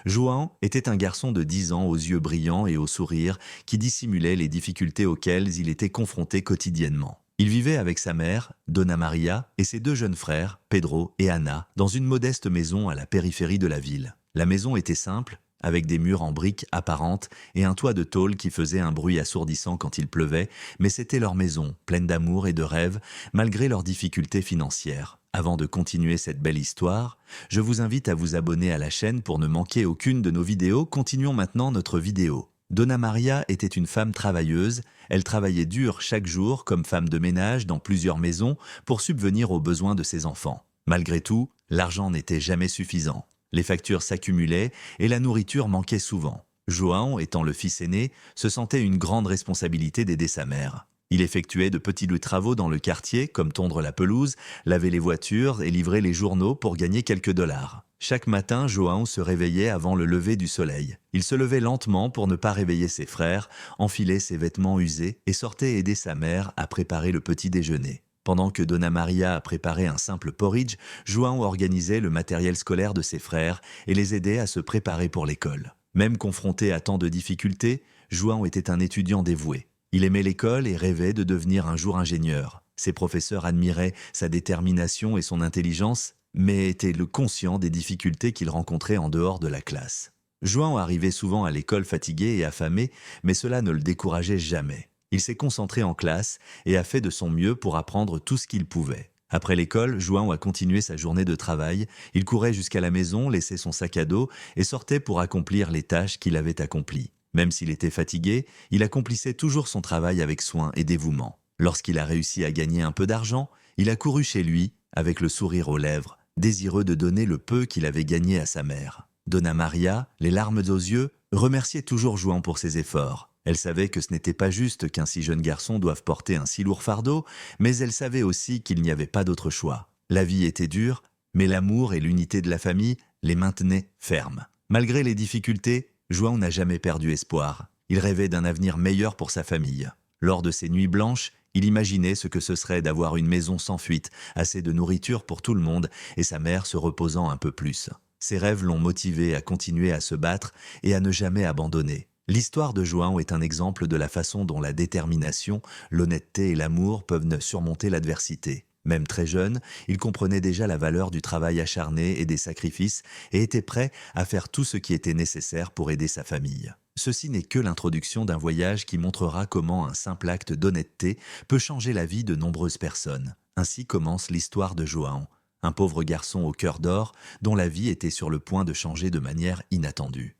João était un garçon de 10 ans aux yeux brillants et au sourire qui dissimulait les difficultés auxquelles il était confronté quotidiennement. Il vivait avec sa mère, Dona Maria, et ses deux jeunes frères, Pedro et Ana, dans une modeste maison à la périphérie de la ville. La maison était simple, avec des murs en briques apparentes et un toit de tôle qui faisait un bruit assourdissant quand il pleuvait, mais c'était leur maison, pleine d'amour et de rêves, malgré leurs difficultés financières. Avant de continuer cette belle histoire, je vous invite à vous abonner à la chaîne pour ne manquer aucune de nos vidéos. Continuons maintenant notre vidéo. Dona Maria était une femme travailleuse, elle travaillait dur chaque jour comme femme de ménage dans plusieurs maisons pour subvenir aux besoins de ses enfants. Malgré tout, l'argent n'était jamais suffisant. Les factures s'accumulaient et la nourriture manquait souvent. João, étant le fils aîné, se sentait une grande responsabilité d'aider sa mère. Il effectuait de petits travaux dans le quartier, comme tondre la pelouse, laver les voitures et livrer les journaux pour gagner quelques dollars. Chaque matin, João se réveillait avant le lever du soleil. Il se levait lentement pour ne pas réveiller ses frères, enfilait ses vêtements usés et sortait aider sa mère à préparer le petit déjeuner. Pendant que Dona Maria préparait un simple porridge, João organisait le matériel scolaire de ses frères et les aidait à se préparer pour l'école. Même confronté à tant de difficultés, João était un étudiant dévoué. Il aimait l'école et rêvait de devenir un jour ingénieur. Ses professeurs admiraient sa détermination et son intelligence, mais étaient conscients des difficultés qu'il rencontrait en dehors de la classe. João arrivait souvent à l'école fatigué et affamé, mais cela ne le décourageait jamais. Il s'est concentré en classe et a fait de son mieux pour apprendre tout ce qu'il pouvait. Après l'école, João a continué sa journée de travail. Il courait jusqu'à la maison, laissait son sac à dos et sortait pour accomplir les tâches qu'il avait accomplies. Même s'il était fatigué, il accomplissait toujours son travail avec soin et dévouement. Lorsqu'il a réussi à gagner un peu d'argent, il a couru chez lui, avec le sourire aux lèvres, désireux de donner le peu qu'il avait gagné à sa mère. Dona Maria, les larmes aux yeux, remerciait toujours João pour ses efforts. Elle savait que ce n'était pas juste qu'un si jeune garçon doive porter un si lourd fardeau, mais elle savait aussi qu'il n'y avait pas d'autre choix. La vie était dure, mais l'amour et l'unité de la famille les maintenaient fermes. Malgré les difficultés, João n'a jamais perdu espoir. Il rêvait d'un avenir meilleur pour sa famille. Lors de ses nuits blanches, il imaginait ce que ce serait d'avoir une maison sans fuite, assez de nourriture pour tout le monde et sa mère se reposant un peu plus. Ses rêves l'ont motivé à continuer à se battre et à ne jamais abandonner. L'histoire de João est un exemple de la façon dont la détermination, l'honnêteté et l'amour peuvent surmonter l'adversité. Même très jeune, il comprenait déjà la valeur du travail acharné et des sacrifices et était prêt à faire tout ce qui était nécessaire pour aider sa famille. Ceci n'est que l'introduction d'un voyage qui montrera comment un simple acte d'honnêteté peut changer la vie de nombreuses personnes. Ainsi commence l'histoire de João, un pauvre garçon au cœur d'or dont la vie était sur le point de changer de manière inattendue.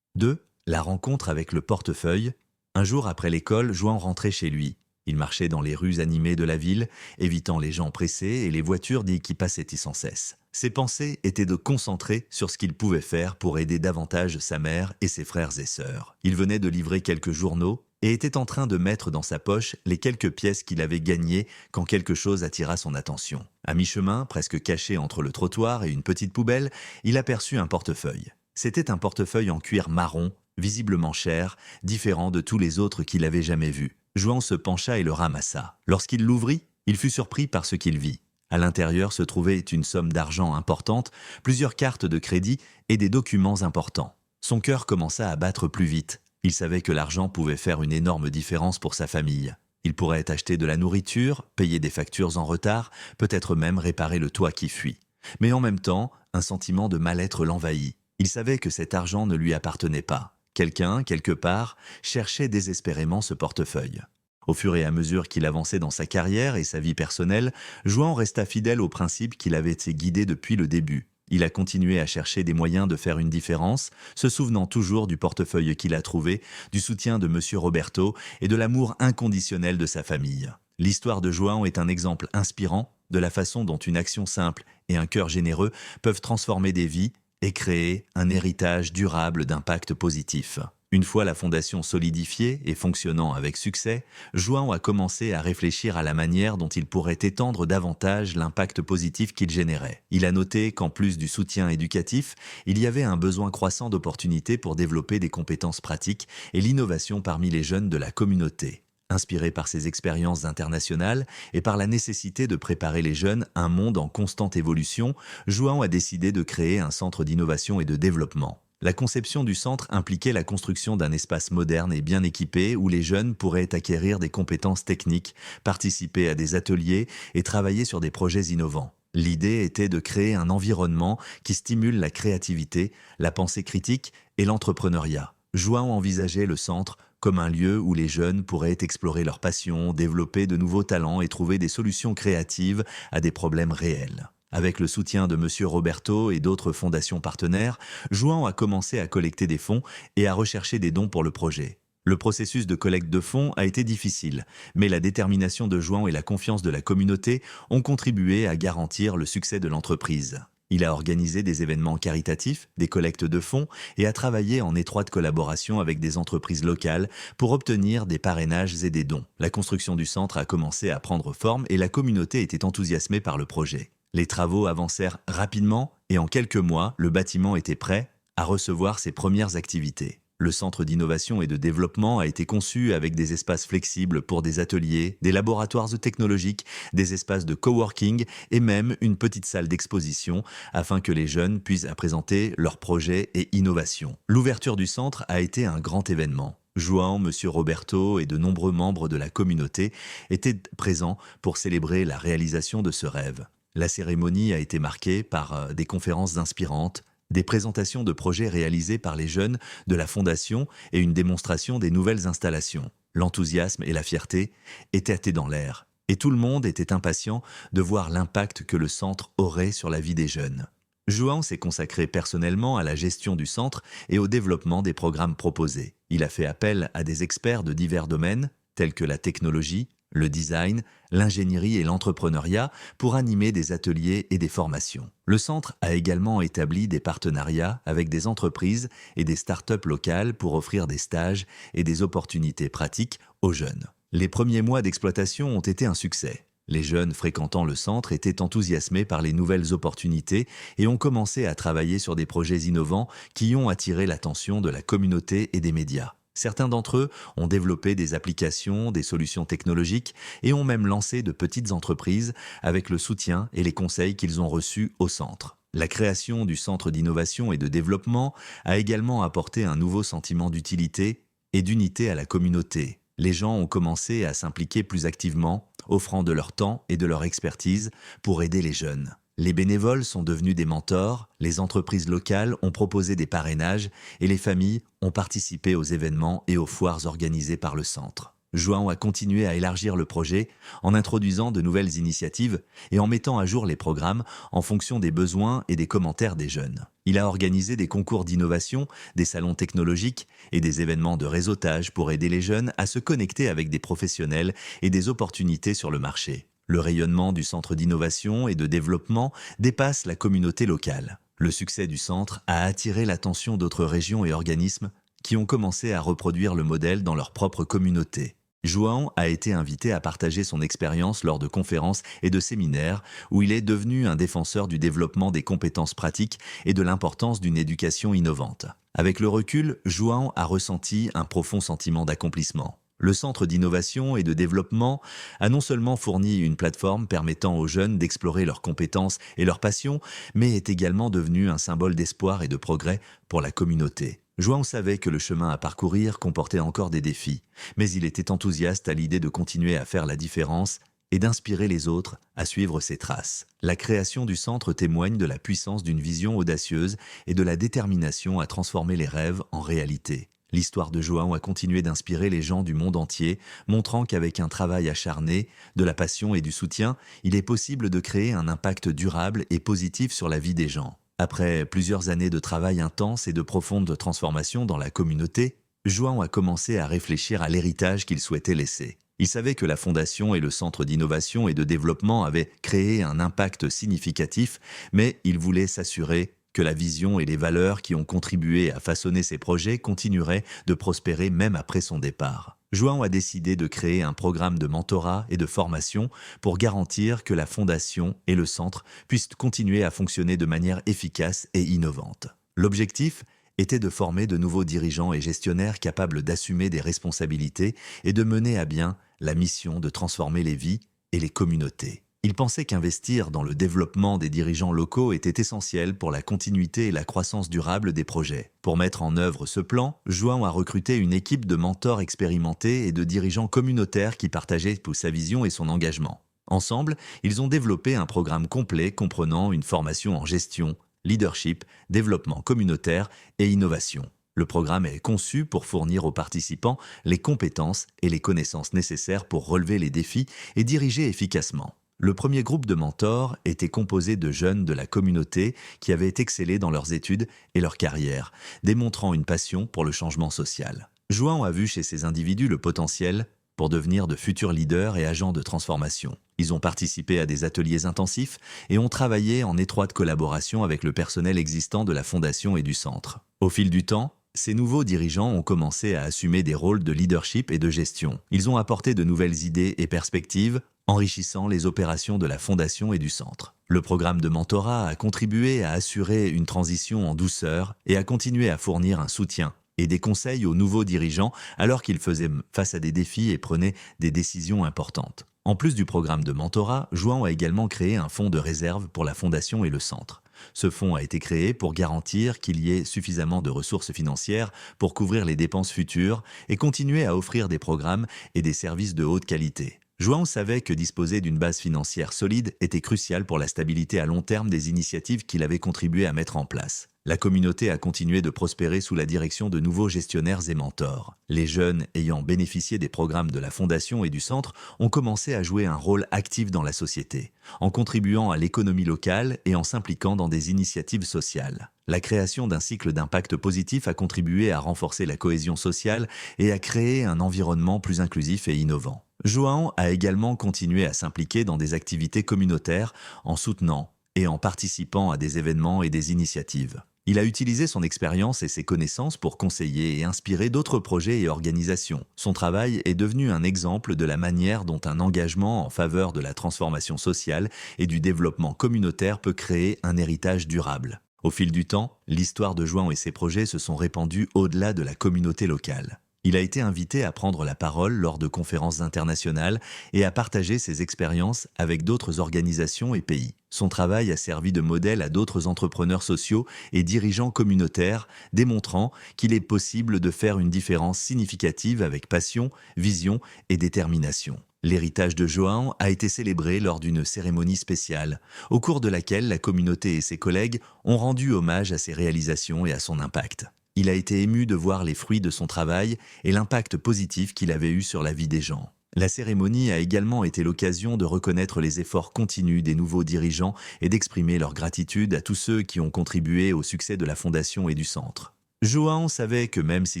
2. La rencontre avec le portefeuille. Un jour après l'école, João rentrait chez lui. Il marchait dans les rues animées de la ville, évitant les gens pressés et les voitures qui passaient sans cesse. Ses pensées étaient de concentrer sur ce qu'il pouvait faire pour aider davantage sa mère et ses frères et sœurs. Il venait de livrer quelques journaux et était en train de mettre dans sa poche les quelques pièces qu'il avait gagnées quand quelque chose attira son attention. À mi-chemin, presque caché entre le trottoir et une petite poubelle, il aperçut un portefeuille. C'était un portefeuille en cuir marron, visiblement cher, différent de tous les autres qu'il avait jamais vus. João se pencha et le ramassa. Lorsqu'il l'ouvrit, il fut surpris par ce qu'il vit. À l'intérieur se trouvait une somme d'argent importante, plusieurs cartes de crédit et des documents importants. Son cœur commença à battre plus vite. Il savait que l'argent pouvait faire une énorme différence pour sa famille. Il pourrait acheter de la nourriture, payer des factures en retard, peut-être même réparer le toit qui fuit. Mais en même temps, un sentiment de mal-être l'envahit. Il savait que cet argent ne lui appartenait pas. Quelqu'un, quelque part, cherchait désespérément ce portefeuille. Au fur et à mesure qu'il avançait dans sa carrière et sa vie personnelle, João resta fidèle aux principes qu'il avait été guidé depuis le début. Il a continué à chercher des moyens de faire une différence, se souvenant toujours du portefeuille qu'il a trouvé, du soutien de Monsieur Roberto et de l'amour inconditionnel de sa famille. L'histoire de João est un exemple inspirant de la façon dont une action simple et un cœur généreux peuvent transformer des vies et créer un héritage durable d'impact positif. Une fois la fondation solidifiée et fonctionnant avec succès, João a commencé à réfléchir à la manière dont il pourrait étendre davantage l'impact positif qu'il générait. Il a noté qu'en plus du soutien éducatif, il y avait un besoin croissant d'opportunités pour développer des compétences pratiques et l'innovation parmi les jeunes de la communauté. Inspiré par ses expériences internationales et par la nécessité de préparer les jeunes à un monde en constante évolution, João a décidé de créer un centre d'innovation et de développement. La conception du centre impliquait la construction d'un espace moderne et bien équipé où les jeunes pourraient acquérir des compétences techniques, participer à des ateliers et travailler sur des projets innovants. L'idée était de créer un environnement qui stimule la créativité, la pensée critique et l'entrepreneuriat. João envisageait le centre comme un lieu où les jeunes pourraient explorer leurs passions, développer de nouveaux talents et trouver des solutions créatives à des problèmes réels. Avec le soutien de M. Roberto et d'autres fondations partenaires, João a commencé à collecter des fonds et à rechercher des dons pour le projet. Le processus de collecte de fonds a été difficile, mais la détermination de João et la confiance de la communauté ont contribué à garantir le succès de l'entreprise. Il a organisé des événements caritatifs, des collectes de fonds et a travaillé en étroite collaboration avec des entreprises locales pour obtenir des parrainages et des dons. La construction du centre a commencé à prendre forme et la communauté était enthousiasmée par le projet. Les travaux avancèrent rapidement et en quelques mois, le bâtiment était prêt à recevoir ses premières activités. Le centre d'innovation et de développement a été conçu avec des espaces flexibles pour des ateliers, des laboratoires technologiques, des espaces de coworking et même une petite salle d'exposition afin que les jeunes puissent présenter leurs projets et innovations. L'ouverture du centre a été un grand événement. João, M. Roberto et de nombreux membres de la communauté étaient présents pour célébrer la réalisation de ce rêve. La cérémonie a été marquée par des conférences inspirantes, des présentations de projets réalisés par les jeunes de la Fondation et une démonstration des nouvelles installations. L'enthousiasme et la fierté étaient dans l'air, et tout le monde était impatient de voir l'impact que le centre aurait sur la vie des jeunes. João s'est consacré personnellement à la gestion du centre et au développement des programmes proposés. Il a fait appel à des experts de divers domaines, tels que la technologie, le design, l'ingénierie et l'entrepreneuriat pour animer des ateliers et des formations. Le centre a également établi des partenariats avec des entreprises et des startups locales pour offrir des stages et des opportunités pratiques aux jeunes. Les premiers mois d'exploitation ont été un succès. Les jeunes fréquentant le centre étaient enthousiasmés par les nouvelles opportunités et ont commencé à travailler sur des projets innovants qui ont attiré l'attention de la communauté et des médias. Certains d'entre eux ont développé des applications, des solutions technologiques et ont même lancé de petites entreprises avec le soutien et les conseils qu'ils ont reçus au centre. La création du centre d'innovation et de développement a également apporté un nouveau sentiment d'utilité et d'unité à la communauté. Les gens ont commencé à s'impliquer plus activement, offrant de leur temps et de leur expertise pour aider les jeunes. Les bénévoles sont devenus des mentors, les entreprises locales ont proposé des parrainages et les familles ont participé aux événements et aux foires organisées par le centre. João a continué à élargir le projet en introduisant de nouvelles initiatives et en mettant à jour les programmes en fonction des besoins et des commentaires des jeunes. Il a organisé des concours d'innovation, des salons technologiques et des événements de réseautage pour aider les jeunes à se connecter avec des professionnels et des opportunités sur le marché. Le rayonnement du centre d'innovation et de développement dépasse la communauté locale. Le succès du centre a attiré l'attention d'autres régions et organismes qui ont commencé à reproduire le modèle dans leur propre communauté. João a été invité à partager son expérience lors de conférences et de séminaires où il est devenu un défenseur du développement des compétences pratiques et de l'importance d'une éducation innovante. Avec le recul, João a ressenti un profond sentiment d'accomplissement. Le Centre d'innovation et de développement a non seulement fourni une plateforme permettant aux jeunes d'explorer leurs compétences et leurs passions, mais est également devenu un symbole d'espoir et de progrès pour la communauté. João savait que le chemin à parcourir comportait encore des défis, mais il était enthousiaste à l'idée de continuer à faire la différence et d'inspirer les autres à suivre ses traces. La création du centre témoigne de la puissance d'une vision audacieuse et de la détermination à transformer les rêves en réalité. L'histoire de João a continué d'inspirer les gens du monde entier, montrant qu'avec un travail acharné, de la passion et du soutien, il est possible de créer un impact durable et positif sur la vie des gens. Après plusieurs années de travail intense et de profondes transformations dans la communauté, João a commencé à réfléchir à l'héritage qu'il souhaitait laisser. Il savait que la Fondation et le Centre d'innovation et de développement avaient créé un impact significatif, mais il voulait s'assurer que la vision et les valeurs qui ont contribué à façonner ces projets continueraient de prospérer même après son départ. João a décidé de créer un programme de mentorat et de formation pour garantir que la Fondation et le Centre puissent continuer à fonctionner de manière efficace et innovante. L'objectif était de former de nouveaux dirigeants et gestionnaires capables d'assumer des responsabilités et de mener à bien la mission de transformer les vies et les communautés. Il pensait qu'investir dans le développement des dirigeants locaux était essentiel pour la continuité et la croissance durable des projets. Pour mettre en œuvre ce plan, João a recruté une équipe de mentors expérimentés et de dirigeants communautaires qui partageaient sa vision et son engagement. Ensemble, ils ont développé un programme complet comprenant une formation en gestion, leadership, développement communautaire et innovation. Le programme est conçu pour fournir aux participants les compétences et les connaissances nécessaires pour relever les défis et diriger efficacement. Le premier groupe de mentors était composé de jeunes de la communauté qui avaient excellé dans leurs études et leur carrière, démontrant une passion pour le changement social. João a vu chez ces individus le potentiel pour devenir de futurs leaders et agents de transformation. Ils ont participé à des ateliers intensifs et ont travaillé en étroite collaboration avec le personnel existant de la Fondation et du Centre. Au fil du temps, ces nouveaux dirigeants ont commencé à assumer des rôles de leadership et de gestion. Ils ont apporté de nouvelles idées et perspectives, enrichissant les opérations de la Fondation et du Centre. Le programme de mentorat a contribué à assurer une transition en douceur et a continué à fournir un soutien et des conseils aux nouveaux dirigeants alors qu'ils faisaient face à des défis et prenaient des décisions importantes. En plus du programme de mentorat, João a également créé un fonds de réserve pour la Fondation et le Centre. Ce fonds a été créé pour garantir qu'il y ait suffisamment de ressources financières pour couvrir les dépenses futures et continuer à offrir des programmes et des services de haute qualité. João savait que disposer d'une base financière solide était crucial pour la stabilité à long terme des initiatives qu'il avait contribué à mettre en place. La communauté a continué de prospérer sous la direction de nouveaux gestionnaires et mentors. Les jeunes ayant bénéficié des programmes de la Fondation et du Centre ont commencé à jouer un rôle actif dans la société, en contribuant à l'économie locale et en s'impliquant dans des initiatives sociales. La création d'un cycle d'impact positif a contribué à renforcer la cohésion sociale et à créer un environnement plus inclusif et innovant. João a également continué à s'impliquer dans des activités communautaires en soutenant et en participant à des événements et des initiatives. Il a utilisé son expérience et ses connaissances pour conseiller et inspirer d'autres projets et organisations. Son travail est devenu un exemple de la manière dont un engagement en faveur de la transformation sociale et du développement communautaire peut créer un héritage durable. Au fil du temps, l'histoire de João et ses projets se sont répandus au-delà de la communauté locale. Il a été invité à prendre la parole lors de conférences internationales et à partager ses expériences avec d'autres organisations et pays. Son travail a servi de modèle à d'autres entrepreneurs sociaux et dirigeants communautaires, démontrant qu'il est possible de faire une différence significative avec passion, vision et détermination. L'héritage de João a été célébré lors d'une cérémonie spéciale, au cours de laquelle la communauté et ses collègues ont rendu hommage à ses réalisations et à son impact. Il a été ému de voir les fruits de son travail et l'impact positif qu'il avait eu sur la vie des gens. La cérémonie a également été l'occasion de reconnaître les efforts continus des nouveaux dirigeants et d'exprimer leur gratitude à tous ceux qui ont contribué au succès de la Fondation et du Centre. João savait que même si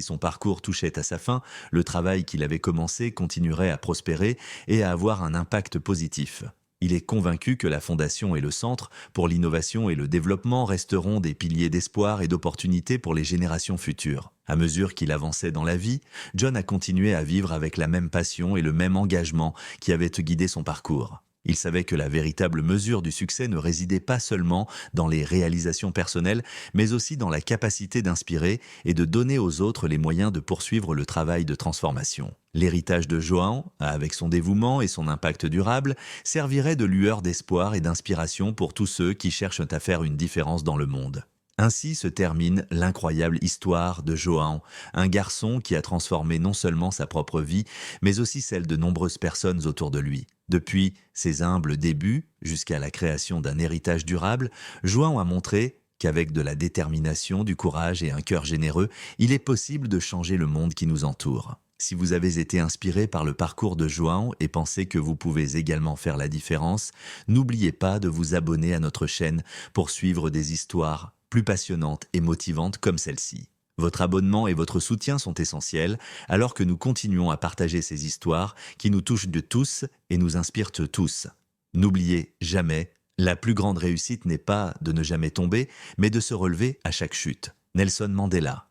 son parcours touchait à sa fin, le travail qu'il avait commencé continuerait à prospérer et à avoir un impact positif. Il est convaincu que la Fondation et le Centre pour l'innovation et le développement resteront des piliers d'espoir et d'opportunités pour les générations futures. À mesure qu'il avançait dans la vie, John a continué à vivre avec la même passion et le même engagement qui avaient guidé son parcours. Il savait que la véritable mesure du succès ne résidait pas seulement dans les réalisations personnelles, mais aussi dans la capacité d'inspirer et de donner aux autres les moyens de poursuivre le travail de transformation. L'héritage de João, avec son dévouement et son impact durable, servirait de lueur d'espoir et d'inspiration pour tous ceux qui cherchent à faire une différence dans le monde. Ainsi se termine l'incroyable histoire de João, un garçon qui a transformé non seulement sa propre vie, mais aussi celle de nombreuses personnes autour de lui. Depuis ses humbles débuts jusqu'à la création d'un héritage durable, João a montré qu'avec de la détermination, du courage et un cœur généreux, il est possible de changer le monde qui nous entoure. Si vous avez été inspiré par le parcours de João et pensez que vous pouvez également faire la différence, n'oubliez pas de vous abonner à notre chaîne pour suivre des histoires plus passionnantes et motivantes comme celle-ci. Votre abonnement et votre soutien sont essentiels alors que nous continuons à partager ces histoires qui nous touchent de tous et nous inspirent tous. N'oubliez jamais, la plus grande réussite n'est pas de ne jamais tomber, mais de se relever à chaque chute. Nelson Mandela.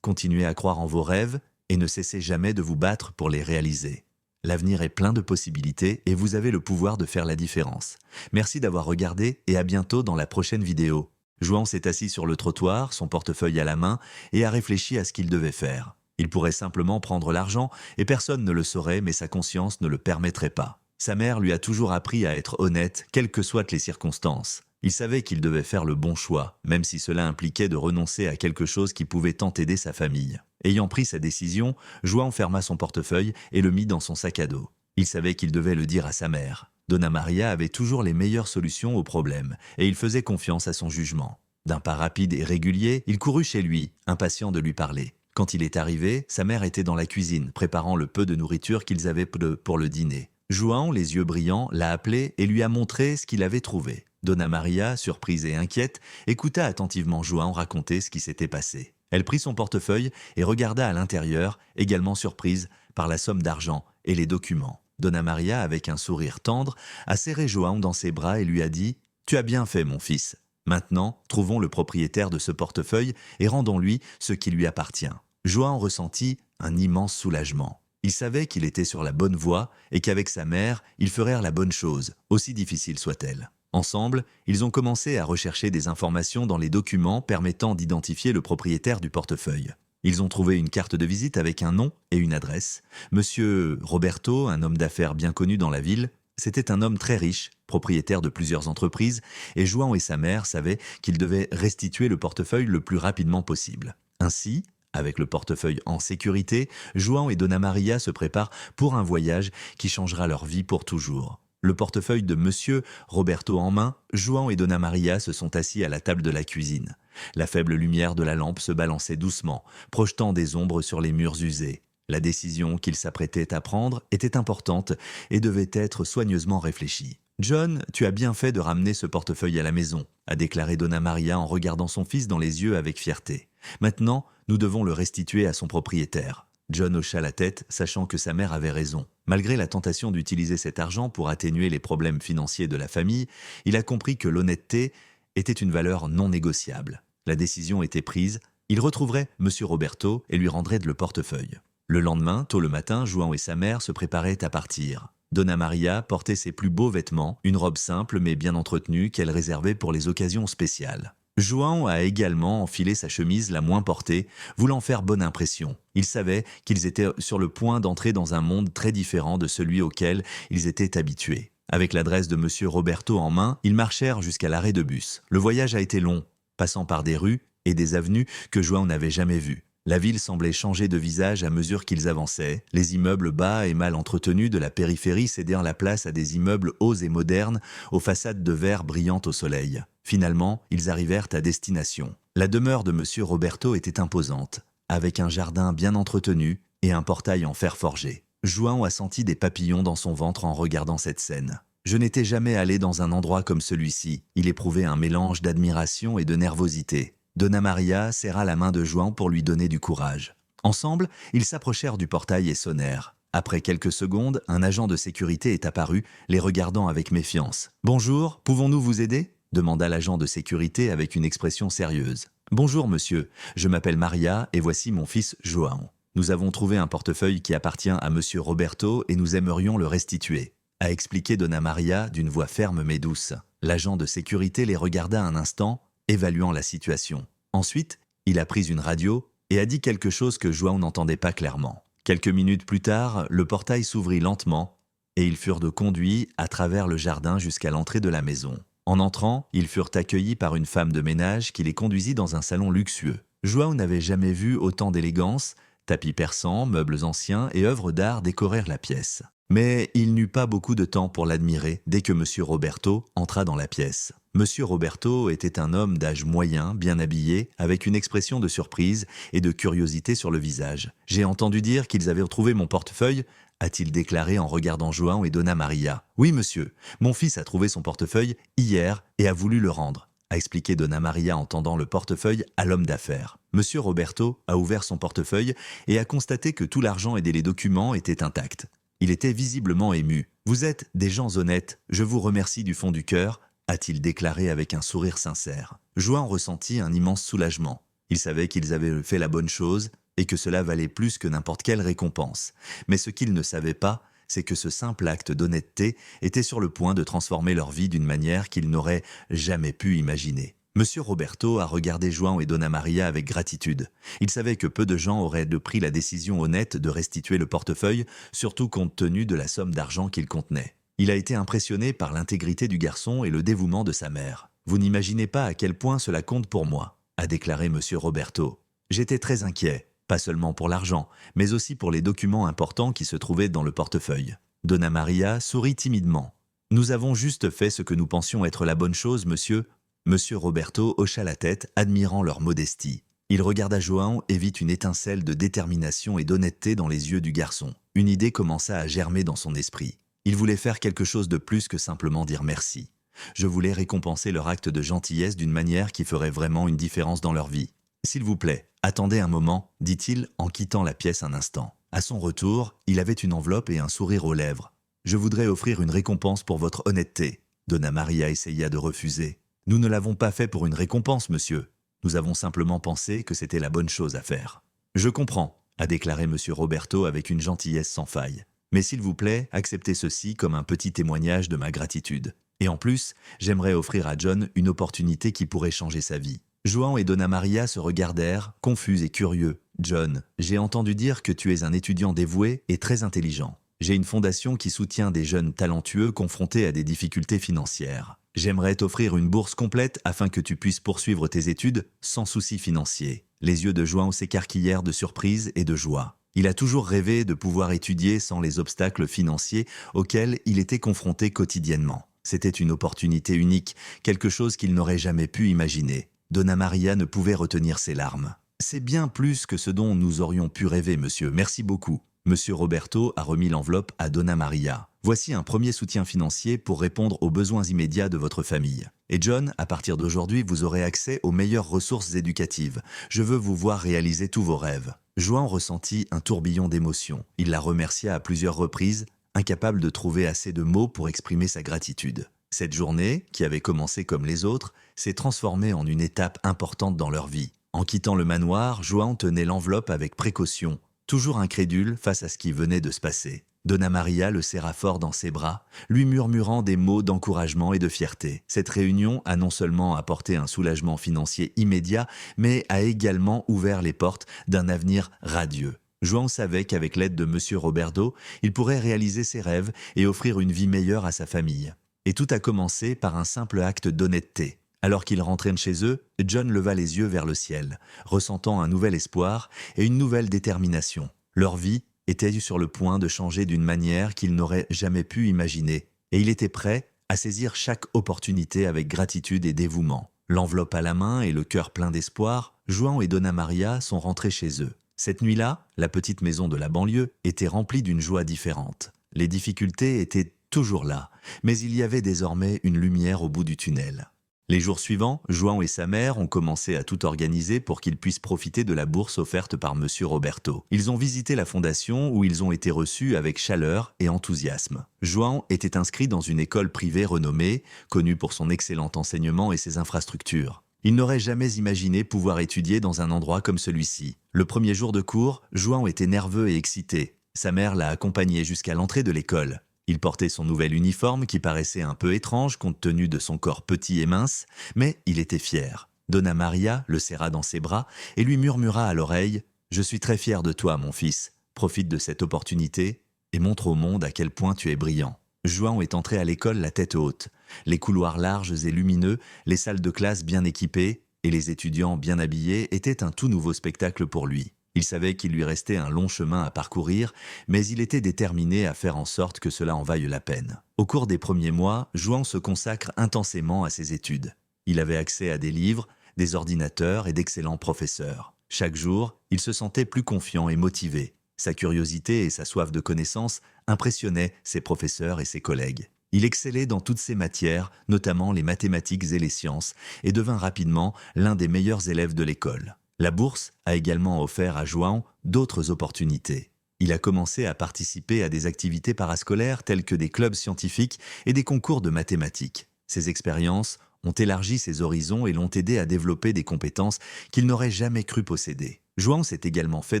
Continuez à croire en vos rêves et ne cessez jamais de vous battre pour les réaliser. L'avenir est plein de possibilités et vous avez le pouvoir de faire la différence. Merci d'avoir regardé et à bientôt dans la prochaine vidéo. João s'est assis sur le trottoir, son portefeuille à la main, et a réfléchi à ce qu'il devait faire. Il pourrait simplement prendre l'argent, et personne ne le saurait, mais sa conscience ne le permettrait pas. Sa mère lui a toujours appris à être honnête, quelles que soient les circonstances. Il savait qu'il devait faire le bon choix, même si cela impliquait de renoncer à quelque chose qui pouvait tant aider sa famille. Ayant pris sa décision, João ferma son portefeuille et le mit dans son sac à dos. Il savait qu'il devait le dire à sa mère. Dona Maria avait toujours les meilleures solutions aux problèmes, et il faisait confiance à son jugement. D'un pas rapide et régulier, il courut chez lui, impatient de lui parler. Quand il est arrivé, sa mère était dans la cuisine, préparant le peu de nourriture qu'ils avaient pour le dîner. João, les yeux brillants, l'a appelé et lui a montré ce qu'il avait trouvé. Dona Maria, surprise et inquiète, écouta attentivement João raconter ce qui s'était passé. Elle prit son portefeuille et regarda à l'intérieur, également surprise par la somme d'argent et les documents. Dona Maria, avec un sourire tendre, a serré João dans ses bras et lui a dit « Tu as bien fait, mon fils. Maintenant, trouvons le propriétaire de ce portefeuille et rendons-lui ce qui lui appartient. » João ressentit un immense soulagement. Il savait qu'il était sur la bonne voie et qu'avec sa mère, ils feraient la bonne chose, aussi difficile soit-elle. Ensemble, ils ont commencé à rechercher des informations dans les documents permettant d'identifier le propriétaire du portefeuille. Ils ont trouvé une carte de visite avec un nom et une adresse. Monsieur Roberto, un homme d'affaires bien connu dans la ville, c'était un homme très riche, propriétaire de plusieurs entreprises, et João et sa mère savaient qu'ils devaient restituer le portefeuille le plus rapidement possible. Ainsi, avec le portefeuille en sécurité, João et Dona Maria se préparent pour un voyage qui changera leur vie pour toujours. Le portefeuille de Monsieur Roberto en main, João et Dona Maria se sont assis à la table de la cuisine. La faible lumière de la lampe se balançait doucement, projetant des ombres sur les murs usés. La décision qu'ils s'apprêtaient à prendre était importante et devait être soigneusement réfléchie. « John, tu as bien fait de ramener ce portefeuille à la maison », a déclaré Dona Maria en regardant son fils dans les yeux avec fierté. « Maintenant, nous devons le restituer à son propriétaire. » John hocha la tête, sachant que sa mère avait raison. Malgré la tentation d'utiliser cet argent pour atténuer les problèmes financiers de la famille, il a compris que l'honnêteté était une valeur non négociable. La décision était prise, il retrouverait M. Roberto et lui rendrait le portefeuille. Le lendemain, tôt le matin, João et sa mère se préparaient à partir. Dona Maria portait ses plus beaux vêtements, une robe simple mais bien entretenue qu'elle réservait pour les occasions spéciales. João a également enfilé sa chemise la moins portée, voulant faire bonne impression. Il savait qu'ils étaient sur le point d'entrer dans un monde très différent de celui auquel ils étaient habitués. Avec l'adresse de M. Roberto en main, ils marchèrent jusqu'à l'arrêt de bus. Le voyage a été long, passant par des rues et des avenues que João n'avait jamais vues. La ville semblait changer de visage à mesure qu'ils avançaient, les immeubles bas et mal entretenus de la périphérie cédant la place à des immeubles hauts et modernes, aux façades de verre brillantes au soleil. Finalement, ils arrivèrent à destination. La demeure de M. Roberto était imposante, avec un jardin bien entretenu et un portail en fer forgé. João a senti des papillons dans son ventre en regardant cette scène. Je n'étais jamais allé dans un endroit comme celui-ci. Il éprouvait un mélange d'admiration et de nervosité. Dona Maria serra la main de João pour lui donner du courage. Ensemble, ils s'approchèrent du portail et sonnèrent. Après quelques secondes, un agent de sécurité est apparu, les regardant avec méfiance. « Bonjour, pouvons-nous vous aider ?» demanda l'agent de sécurité avec une expression sérieuse. « Bonjour monsieur, je m'appelle Maria et voici mon fils João. Nous avons trouvé un portefeuille qui appartient à monsieur Roberto et nous aimerions le restituer. » a expliqué Dona Maria d'une voix ferme mais douce. L'agent de sécurité les regarda un instant, évaluant la situation. Ensuite, il a pris une radio et a dit quelque chose que João n'entendait pas clairement. Quelques minutes plus tard, le portail s'ouvrit lentement et ils furent conduits à travers le jardin jusqu'à l'entrée de la maison. En entrant, ils furent accueillis par une femme de ménage qui les conduisit dans un salon luxueux. João n'avait jamais vu autant d'élégance, tapis persans, meubles anciens et œuvres d'art décorèrent la pièce. Mais il n'eut pas beaucoup de temps pour l'admirer dès que M. Roberto entra dans la pièce. M. Roberto était un homme d'âge moyen, bien habillé, avec une expression de surprise et de curiosité sur le visage. « J'ai entendu dire qu'ils avaient retrouvé mon portefeuille », a-t-il déclaré en regardant João et Dona Maria. « Oui, monsieur, mon fils a trouvé son portefeuille hier et a voulu le rendre », a expliqué Dona Maria en tendant le portefeuille à l'homme d'affaires. M. Roberto a ouvert son portefeuille et a constaté que tout l'argent et les documents étaient intacts. Il était visiblement ému. « Vous êtes des gens honnêtes, je vous remercie du fond du cœur », a-t-il déclaré avec un sourire sincère. João ressentit un immense soulagement. Il savait qu'ils avaient fait la bonne chose et que cela valait plus que n'importe quelle récompense. Mais ce qu'il ne savait pas, c'est que ce simple acte d'honnêteté était sur le point de transformer leur vie d'une manière qu'ils n'auraient jamais pu imaginer. Monsieur Roberto a regardé João et Dona Maria avec gratitude. Il savait que peu de gens auraient pris la décision honnête de restituer le portefeuille, surtout compte tenu de la somme d'argent qu'il contenait. Il a été impressionné par l'intégrité du garçon et le dévouement de sa mère. « Vous n'imaginez pas à quel point cela compte pour moi », a déclaré Monsieur Roberto. « J'étais très inquiet, pas seulement pour l'argent, mais aussi pour les documents importants qui se trouvaient dans le portefeuille. » Dona Maria sourit timidement. « Nous avons juste fait ce que nous pensions être la bonne chose, monsieur. » Monsieur Roberto hocha la tête, admirant leur modestie. Il regarda João et vit une étincelle de détermination et d'honnêteté dans les yeux du garçon. Une idée commença à germer dans son esprit. Il voulait faire quelque chose de plus que simplement dire merci. Je voulais récompenser leur acte de gentillesse d'une manière qui ferait vraiment une différence dans leur vie. « S'il vous plaît, attendez un moment, dit-il en quittant la pièce un instant. À son retour, il avait une enveloppe et un sourire aux lèvres. « Je voudrais offrir une récompense pour votre honnêteté. » Dona Maria essaya de refuser. « Nous ne l'avons pas fait pour une récompense, monsieur. Nous avons simplement pensé que c'était la bonne chose à faire. »« Je comprends, » a déclaré monsieur Roberto avec une gentillesse sans faille. « Mais s'il vous plaît, acceptez ceci comme un petit témoignage de ma gratitude. Et en plus, j'aimerais offrir à John une opportunité qui pourrait changer sa vie. » João et Dona Maria se regardèrent, confus et curieux. « John, j'ai entendu dire que tu es un étudiant dévoué et très intelligent. J'ai une fondation qui soutient des jeunes talentueux confrontés à des difficultés financières. J'aimerais t'offrir une bourse complète afin que tu puisses poursuivre tes études sans souci financier. » Les yeux de João s'écarquillèrent de surprise et de joie. Il a toujours rêvé de pouvoir étudier sans les obstacles financiers auxquels il était confronté quotidiennement. C'était une opportunité unique, quelque chose qu'il n'aurait jamais pu imaginer. Dona Maria ne pouvait retenir ses larmes. « C'est bien plus que ce dont nous aurions pu rêver, monsieur. Merci beaucoup. » Monsieur Roberto a remis l'enveloppe à Dona Maria. « Voici un premier soutien financier pour répondre aux besoins immédiats de votre famille. Et John, à partir d'aujourd'hui, vous aurez accès aux meilleures ressources éducatives. Je veux vous voir réaliser tous vos rêves. » João ressentit un tourbillon d'émotions. Il la remercia à plusieurs reprises, incapable de trouver assez de mots pour exprimer sa gratitude. Cette journée, qui avait commencé comme les autres, s'est transformée en une étape importante dans leur vie. En quittant le manoir, João tenait l'enveloppe avec précaution, toujours incrédule face à ce qui venait de se passer. Dona Maria le serra fort dans ses bras, lui murmurant des mots d'encouragement et de fierté. Cette réunion a non seulement apporté un soulagement financier immédiat, mais a également ouvert les portes d'un avenir radieux. João savait qu'avec l'aide de monsieur Roberto, il pourrait réaliser ses rêves et offrir une vie meilleure à sa famille. Et tout a commencé par un simple acte d'honnêteté. Alors qu'ils rentraient chez eux, John leva les yeux vers le ciel, ressentant un nouvel espoir et une nouvelle détermination. Leur vie était sur le point de changer d'une manière qu'il n'aurait jamais pu imaginer, et il était prêt à saisir chaque opportunité avec gratitude et dévouement. L'enveloppe à la main et le cœur plein d'espoir, João et Dona Maria sont rentrés chez eux. Cette nuit-là, la petite maison de la banlieue était remplie d'une joie différente. Les difficultés étaient toujours là, mais il y avait désormais une lumière au bout du tunnel. Les jours suivants, João et sa mère ont commencé à tout organiser pour qu'ils puissent profiter de la bourse offerte par monsieur Roberto. Ils ont visité la fondation où ils ont été reçus avec chaleur et enthousiasme. João était inscrit dans une école privée renommée, connue pour son excellent enseignement et ses infrastructures. Il n'aurait jamais imaginé pouvoir étudier dans un endroit comme celui-ci. Le premier jour de cours, João était nerveux et excité. Sa mère l'a accompagné jusqu'à l'entrée de l'école. Il portait son nouvel uniforme qui paraissait un peu étrange compte tenu de son corps petit et mince, mais il était fier. Dona Maria le serra dans ses bras et lui murmura à l'oreille « Je suis très fier de toi, mon fils. Profite de cette opportunité et montre au monde à quel point tu es brillant. » João est entré à l'école la tête haute. Les couloirs larges et lumineux, les salles de classe bien équipées et les étudiants bien habillés étaient un tout nouveau spectacle pour lui. Il savait qu'il lui restait un long chemin à parcourir, mais il était déterminé à faire en sorte que cela en vaille la peine. Au cours des premiers mois, João se consacre intensément à ses études. Il avait accès à des livres, des ordinateurs et d'excellents professeurs. Chaque jour, il se sentait plus confiant et motivé. Sa curiosité et sa soif de connaissance impressionnaient ses professeurs et ses collègues. Il excellait dans toutes ses matières, notamment les mathématiques et les sciences, et devint rapidement l'un des meilleurs élèves de l'école. La bourse a également offert à João d'autres opportunités. Il a commencé à participer à des activités parascolaires telles que des clubs scientifiques et des concours de mathématiques. Ces expériences ont élargi ses horizons et l'ont aidé à développer des compétences qu'il n'aurait jamais cru posséder. João s'est également fait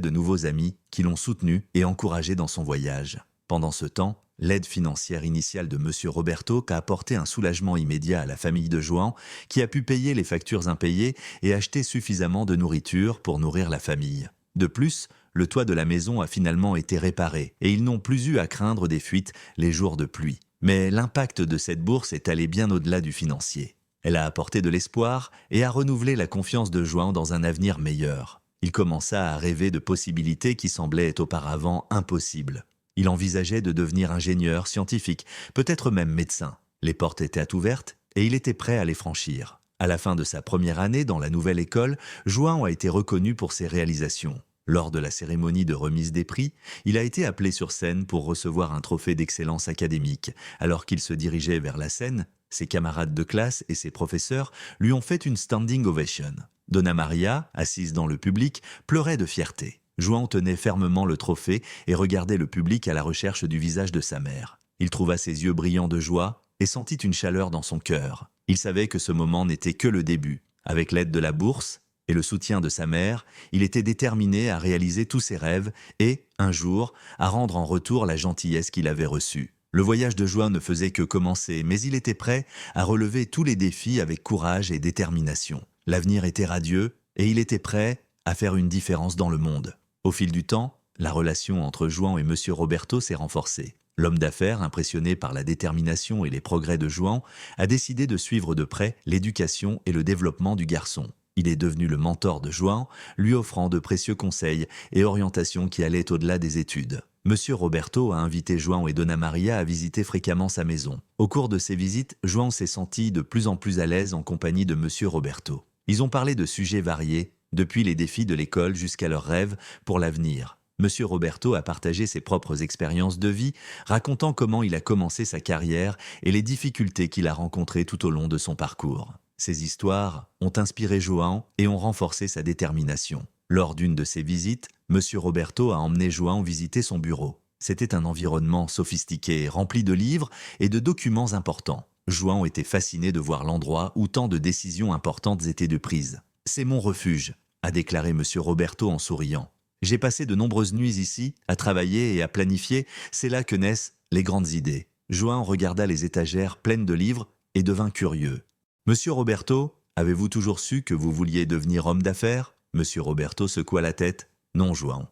de nouveaux amis qui l'ont soutenu et encouragé dans son voyage. Pendant ce temps, l'aide financière initiale de M. Roberto a apporté un soulagement immédiat à la famille de João, qui a pu payer les factures impayées et acheter suffisamment de nourriture pour nourrir la famille. De plus, le toit de la maison a finalement été réparé et ils n'ont plus eu à craindre des fuites les jours de pluie. Mais l'impact de cette bourse est allé bien au-delà du financier. Elle a apporté de l'espoir et a renouvelé la confiance de João dans un avenir meilleur. Il commença à rêver de possibilités qui semblaient auparavant impossibles. Il envisageait de devenir ingénieur, scientifique, peut-être même médecin. Les portes étaient ouvertes et il était prêt à les franchir. À la fin de sa première année dans la nouvelle école, João a été reconnu pour ses réalisations. Lors de la cérémonie de remise des prix, il a été appelé sur scène pour recevoir un trophée d'excellence académique. Alors qu'il se dirigeait vers la scène, ses camarades de classe et ses professeurs lui ont fait une standing ovation. Donna Maria, assise dans le public, pleurait de fierté. João tenait fermement le trophée et regardait le public à la recherche du visage de sa mère. Il trouva ses yeux brillants de joie et sentit une chaleur dans son cœur. Il savait que ce moment n'était que le début. Avec l'aide de la bourse et le soutien de sa mère, il était déterminé à réaliser tous ses rêves et, un jour, à rendre en retour la gentillesse qu'il avait reçue. Le voyage de João ne faisait que commencer, mais il était prêt à relever tous les défis avec courage et détermination. L'avenir était radieux et il était prêt à faire une différence dans le monde. Au fil du temps, la relation entre João et M. Roberto s'est renforcée. L'homme d'affaires, impressionné par la détermination et les progrès de João, a décidé de suivre de près l'éducation et le développement du garçon. Il est devenu le mentor de João, lui offrant de précieux conseils et orientations qui allaient au-delà des études. M. Roberto a invité João et Donna Maria à visiter fréquemment sa maison. Au cours de ces visites, João s'est senti de plus en plus à l'aise en compagnie de M. Roberto. Ils ont parlé de sujets variés, depuis les défis de l'école jusqu'à leurs rêves pour l'avenir. M. Roberto a partagé ses propres expériences de vie, racontant comment il a commencé sa carrière et les difficultés qu'il a rencontrées tout au long de son parcours. Ces histoires ont inspiré João et ont renforcé sa détermination. Lors d'une de ses visites, M. Roberto a emmené João visiter son bureau. C'était un environnement sophistiqué, rempli de livres et de documents importants. João était fasciné de voir l'endroit où tant de décisions importantes étaient de prises. « C'est mon refuge », a déclaré M. Roberto en souriant. « J'ai passé de nombreuses nuits ici, à travailler et à planifier, c'est là que naissent les grandes idées. » João regarda les étagères pleines de livres et devint curieux. « Monsieur Roberto, avez-vous toujours su que vous vouliez devenir homme d'affaires ?» M. Roberto secoua la tête. « Non, João.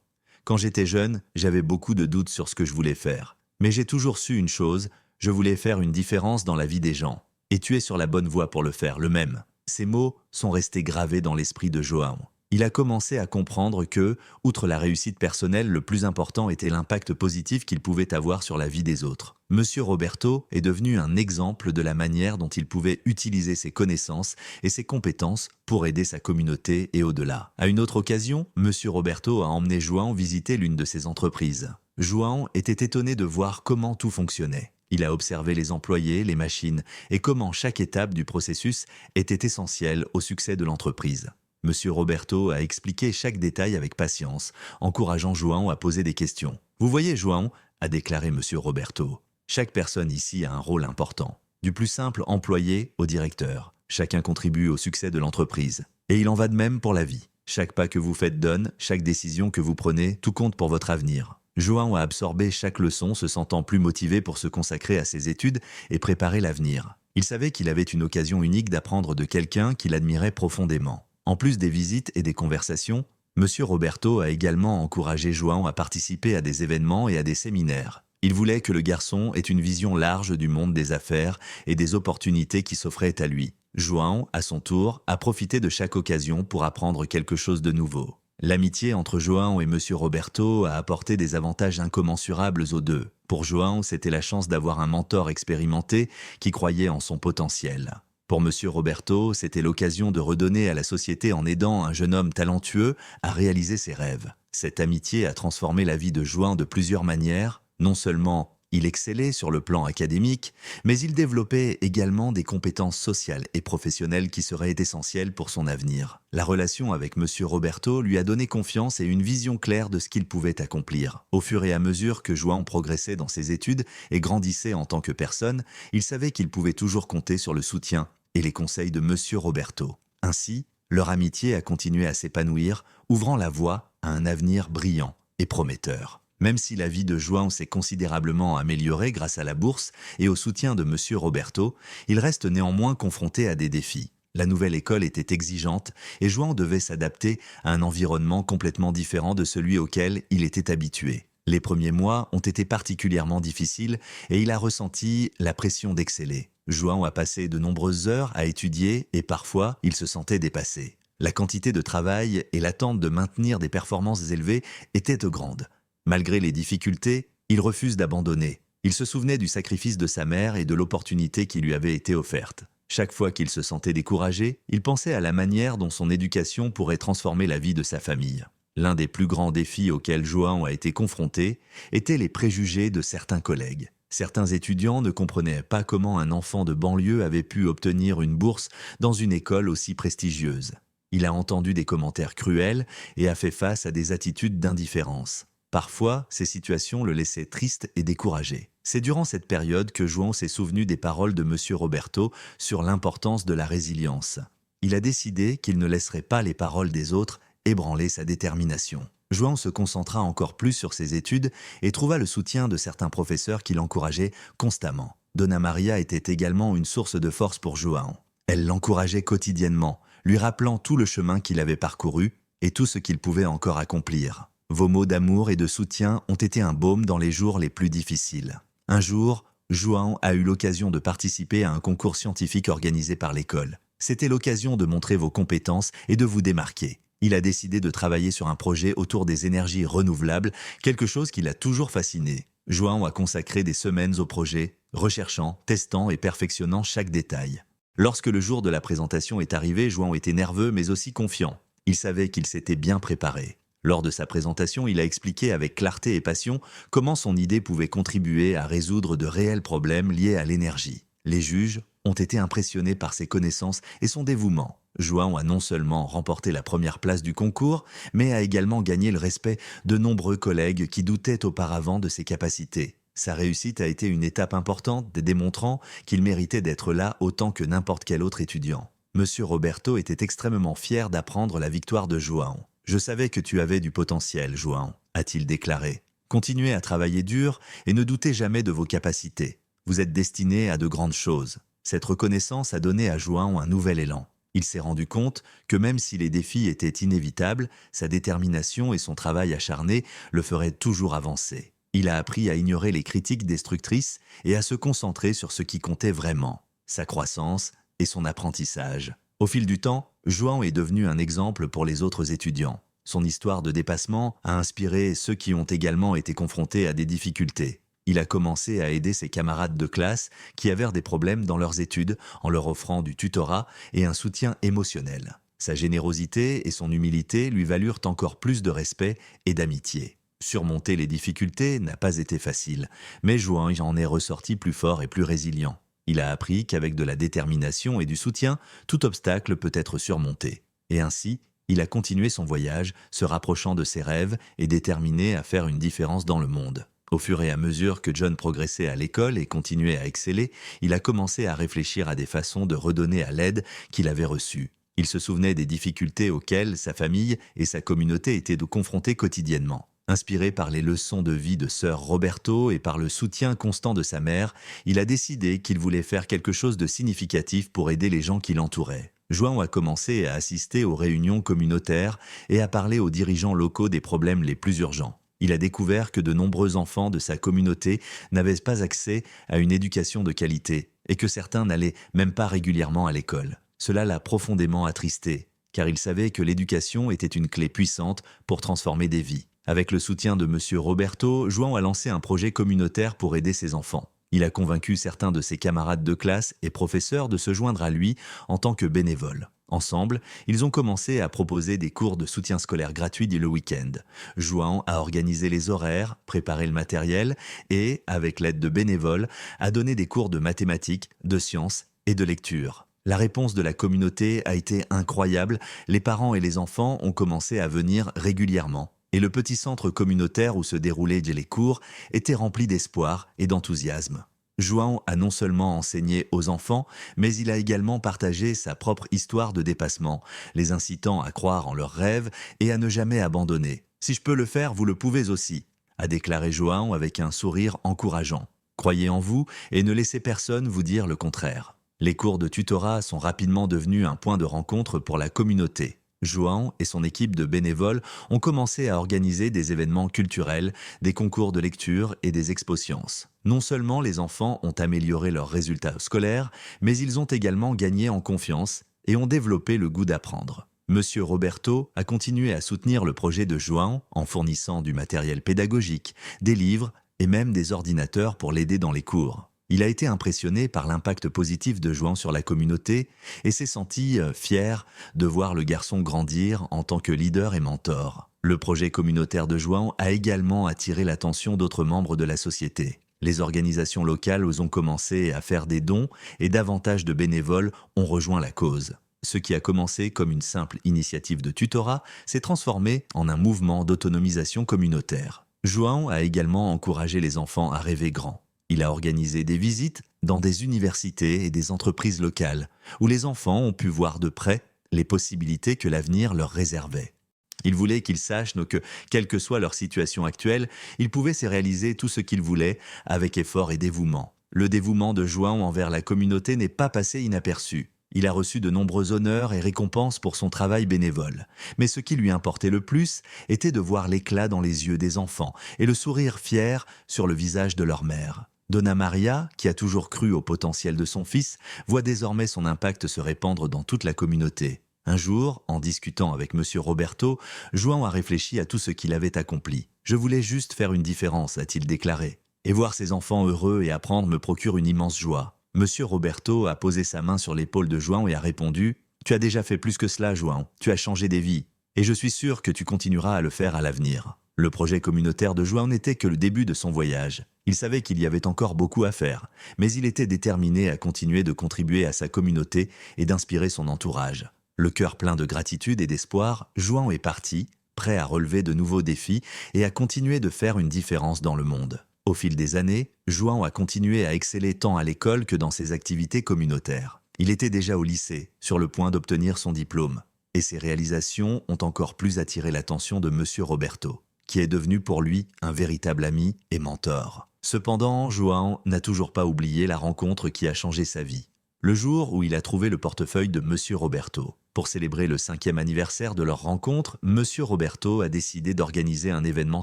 Quand j'étais jeune, j'avais beaucoup de doutes sur ce que je voulais faire. Mais j'ai toujours su une chose, je voulais faire une différence dans la vie des gens. Et tu es sur la bonne voie pour le faire, le même. » Ces mots sont restés gravés dans l'esprit de João. Il a commencé à comprendre que, outre la réussite personnelle, le plus important était l'impact positif qu'il pouvait avoir sur la vie des autres. M. Roberto est devenu un exemple de la manière dont il pouvait utiliser ses connaissances et ses compétences pour aider sa communauté et au-delà. À une autre occasion, M. Roberto a emmené João visiter l'une de ses entreprises. João était étonné de voir comment tout fonctionnait. Il a observé les employés, les machines et comment chaque étape du processus était essentielle au succès de l'entreprise. M. Roberto a expliqué chaque détail avec patience, encourageant João à poser des questions. « Vous voyez, João, » a déclaré M. Roberto, « chaque personne ici a un rôle important. Du plus simple employé au directeur. Chacun contribue au succès de l'entreprise. Et il en va de même pour la vie. Chaque pas que vous faites donne, chaque décision que vous prenez, tout compte pour votre avenir. » João a absorbé chaque leçon, se sentant plus motivé pour se consacrer à ses études et préparer l'avenir. Il savait qu'il avait une occasion unique d'apprendre de quelqu'un qu'il admirait profondément. En plus des visites et des conversations, M. Roberto a également encouragé João à participer à des événements et à des séminaires. Il voulait que le garçon ait une vision large du monde des affaires et des opportunités qui s'offraient à lui. João, à son tour, a profité de chaque occasion pour apprendre quelque chose de nouveau. L'amitié entre João et M. Roberto a apporté des avantages incommensurables aux deux. Pour João, c'était la chance d'avoir un mentor expérimenté qui croyait en son potentiel. Pour M. Roberto, c'était l'occasion de redonner à la société en aidant un jeune homme talentueux à réaliser ses rêves. Cette amitié a transformé la vie de João de plusieurs manières. Non seulement il excellait sur le plan académique, mais il développait également des compétences sociales et professionnelles qui seraient essentielles pour son avenir. La relation avec M. Roberto lui a donné confiance et une vision claire de ce qu'il pouvait accomplir. Au fur et à mesure que João progressait dans ses études et grandissait en tant que personne, il savait qu'il pouvait toujours compter sur le soutien et les conseils de M. Roberto. Ainsi, leur amitié a continué à s'épanouir, ouvrant la voie à un avenir brillant et prometteur. Même si la vie de João s'est considérablement améliorée grâce à la bourse et au soutien de M. Roberto, il reste néanmoins confronté à des défis. La nouvelle école était exigeante et João devait s'adapter à un environnement complètement différent de celui auquel il était habitué. Les premiers mois ont été particulièrement difficiles et il a ressenti la pression d'exceller. João a passé de nombreuses heures à étudier et parfois il se sentait dépassé. La quantité de travail et l'attente de maintenir des performances élevées étaient grandes. Malgré les difficultés, il refuse d'abandonner. Il se souvenait du sacrifice de sa mère et de l'opportunité qui lui avait été offerte. Chaque fois qu'il se sentait découragé, il pensait à la manière dont son éducation pourrait transformer la vie de sa famille. L'un des plus grands défis auxquels João a été confronté étaient les préjugés de certains collègues. Certains étudiants ne comprenaient pas comment un enfant de banlieue avait pu obtenir une bourse dans une école aussi prestigieuse. Il a entendu des commentaires cruels et a fait face à des attitudes d'indifférence. Parfois, ces situations le laissaient triste et découragé. C'est durant cette période que João s'est souvenu des paroles de M. Roberto sur l'importance de la résilience. Il a décidé qu'il ne laisserait pas les paroles des autres ébranler sa détermination. João se concentra encore plus sur ses études et trouva le soutien de certains professeurs qui l'encourageaient constamment. Dona Maria était également une source de force pour João. Elle l'encourageait quotidiennement, lui rappelant tout le chemin qu'il avait parcouru et tout ce qu'il pouvait encore accomplir. Vos mots d'amour et de soutien ont été un baume dans les jours les plus difficiles. Un jour, João a eu l'occasion de participer à un concours scientifique organisé par l'école. C'était l'occasion de montrer vos compétences et de vous démarquer. Il a décidé de travailler sur un projet autour des énergies renouvelables, quelque chose qui l'a toujours fasciné. João a consacré des semaines au projet, recherchant, testant et perfectionnant chaque détail. Lorsque le jour de la présentation est arrivé, João était nerveux mais aussi confiant. Il savait qu'il s'était bien préparé. Lors de sa présentation, il a expliqué avec clarté et passion comment son idée pouvait contribuer à résoudre de réels problèmes liés à l'énergie. Les juges ont été impressionnés par ses connaissances et son dévouement. João a non seulement remporté la première place du concours, mais a également gagné le respect de nombreux collègues qui doutaient auparavant de ses capacités. Sa réussite a été une étape importante, démontrant qu'il méritait d'être là autant que n'importe quel autre étudiant. Monsieur Roberto était extrêmement fier d'apprendre la victoire de João. « Je savais que tu avais du potentiel, João », a-t-il déclaré. « Continuez à travailler dur et ne doutez jamais de vos capacités. Vous êtes destiné à de grandes choses. » Cette reconnaissance a donné à João un nouvel élan. Il s'est rendu compte que même si les défis étaient inévitables, sa détermination et son travail acharné le feraient toujours avancer. Il a appris à ignorer les critiques destructrices et à se concentrer sur ce qui comptait vraiment, sa croissance et son apprentissage. Au fil du temps, João est devenu un exemple pour les autres étudiants. Son histoire de dépassement a inspiré ceux qui ont également été confrontés à des difficultés. Il a commencé à aider ses camarades de classe qui avaient des problèmes dans leurs études en leur offrant du tutorat et un soutien émotionnel. Sa générosité et son humilité lui valurent encore plus de respect et d'amitié. Surmonter les difficultés n'a pas été facile, mais João en est ressorti plus fort et plus résilient. Il a appris qu'avec de la détermination et du soutien, tout obstacle peut être surmonté. Et ainsi, il a continué son voyage, se rapprochant de ses rêves et déterminé à faire une différence dans le monde. Au fur et à mesure que John progressait à l'école et continuait à exceller, il a commencé à réfléchir à des façons de redonner à l'aide qu'il avait reçue. Il se souvenait des difficultés auxquelles sa famille et sa communauté étaient confrontées quotidiennement. Inspiré par les leçons de vie de sœur Roberto et par le soutien constant de sa mère, il a décidé qu'il voulait faire quelque chose de significatif pour aider les gens qui l'entouraient. João a commencé à assister aux réunions communautaires et à parler aux dirigeants locaux des problèmes les plus urgents. Il a découvert que de nombreux enfants de sa communauté n'avaient pas accès à une éducation de qualité et que certains n'allaient même pas régulièrement à l'école. Cela l'a profondément attristé, car il savait que l'éducation était une clé puissante pour transformer des vies. Avec le soutien de M. Roberto, João a lancé un projet communautaire pour aider ses enfants. Il a convaincu certains de ses camarades de classe et professeurs de se joindre à lui en tant que bénévoles. Ensemble, ils ont commencé à proposer des cours de soutien scolaire gratuits le week-end. João a organisé les horaires, préparé le matériel et, avec l'aide de bénévoles, a donné des cours de mathématiques, de sciences et de lecture. La réponse de la communauté a été incroyable, les parents et les enfants ont commencé à venir régulièrement. Et le petit centre communautaire où se déroulaient les cours était rempli d'espoir et d'enthousiasme. João a non seulement enseigné aux enfants, mais il a également partagé sa propre histoire de dépassement, les incitant à croire en leurs rêves et à ne jamais abandonner. « Si je peux le faire, vous le pouvez aussi », a déclaré João avec un sourire encourageant. Croyez en vous et ne laissez personne vous dire le contraire. Les cours de tutorat sont rapidement devenus un point de rencontre pour la communauté. João et son équipe de bénévoles ont commencé à organiser des événements culturels, des concours de lecture et des expo-sciences. Non seulement les enfants ont amélioré leurs résultats scolaires, mais ils ont également gagné en confiance et ont développé le goût d'apprendre. Monsieur Roberto a continué à soutenir le projet de João en fournissant du matériel pédagogique, des livres et même des ordinateurs pour l'aider dans les cours. Il a été impressionné par l'impact positif de João sur la communauté et s'est senti fier de voir le garçon grandir en tant que leader et mentor. Le projet communautaire de João a également attiré l'attention d'autres membres de la société. Les organisations locales ont commencé à faire des dons et davantage de bénévoles ont rejoint la cause. Ce qui a commencé comme une simple initiative de tutorat s'est transformé en un mouvement d'autonomisation communautaire. João a également encouragé les enfants à rêver grand. Il a organisé des visites dans des universités et des entreprises locales, où les enfants ont pu voir de près les possibilités que l'avenir leur réservait. Il voulait qu'ils sachent que, quelle que soit leur situation actuelle, ils pouvaient se réaliser tout ce qu'ils voulaient avec effort et dévouement. Le dévouement de João envers la communauté n'est pas passé inaperçu. Il a reçu de nombreux honneurs et récompenses pour son travail bénévole. Mais ce qui lui importait le plus était de voir l'éclat dans les yeux des enfants et le sourire fier sur le visage de leur mère. Donna Maria, qui a toujours cru au potentiel de son fils, voit désormais son impact se répandre dans toute la communauté. Un jour, en discutant avec Monsieur Roberto, João a réfléchi à tout ce qu'il avait accompli. « Je voulais juste faire une différence », a-t-il déclaré. « Et voir ces enfants heureux et apprendre me procure une immense joie. » Monsieur Roberto a posé sa main sur l'épaule de João et a répondu « Tu as déjà fait plus que cela, João. Tu as changé des vies. Et je suis sûr que tu continueras à le faire à l'avenir. » Le projet communautaire de João n'était que le début de son voyage. Il savait qu'il y avait encore beaucoup à faire, mais il était déterminé à continuer de contribuer à sa communauté et d'inspirer son entourage. Le cœur plein de gratitude et d'espoir, João est parti, prêt à relever de nouveaux défis et à continuer de faire une différence dans le monde. Au fil des années, João a continué à exceller tant à l'école que dans ses activités communautaires. Il était déjà au lycée, sur le point d'obtenir son diplôme. Et ses réalisations ont encore plus attiré l'attention de Monsieur Roberto, qui est devenu pour lui un véritable ami et mentor. Cependant, João n'a toujours pas oublié la rencontre qui a changé sa vie. Le jour où il a trouvé le portefeuille de Monsieur Roberto. Pour célébrer le 5e anniversaire de leur rencontre, Monsieur Roberto a décidé d'organiser un événement